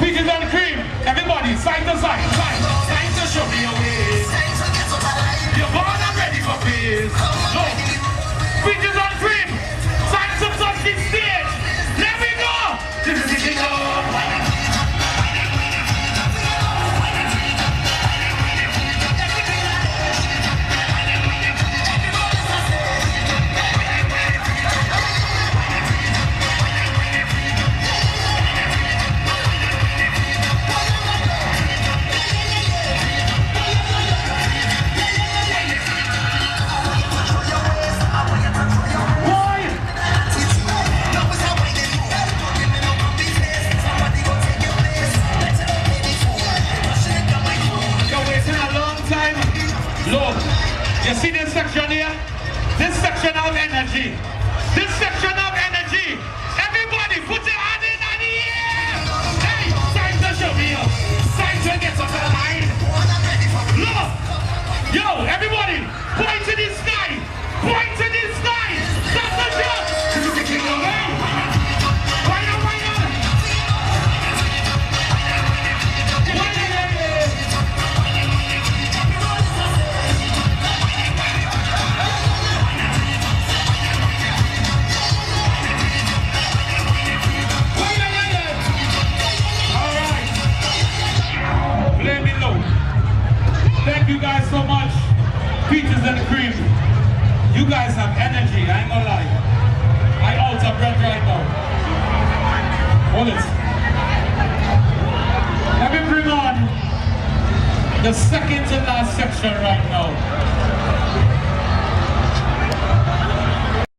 Peaches and cream. Everybody, side to side. Side to show me your ways. You're born and ready for peace. No. Peaches and cream. Side to touch the stage. Let me go. This is the go. Look, you see this section here? This section of energy. This section of energy. Everybody put your hand in the air. Hey, time to show me up. Time to get up the line. Look. Yo, everybody, point to the sky. Point to the sky. That's the job. This is the king of rain. Why not? Thank you guys so much. Peaches and cream. You guys have energy, I ain't gonna lie. I out of breath right now. Hold it. Let me bring on the second to last section right now.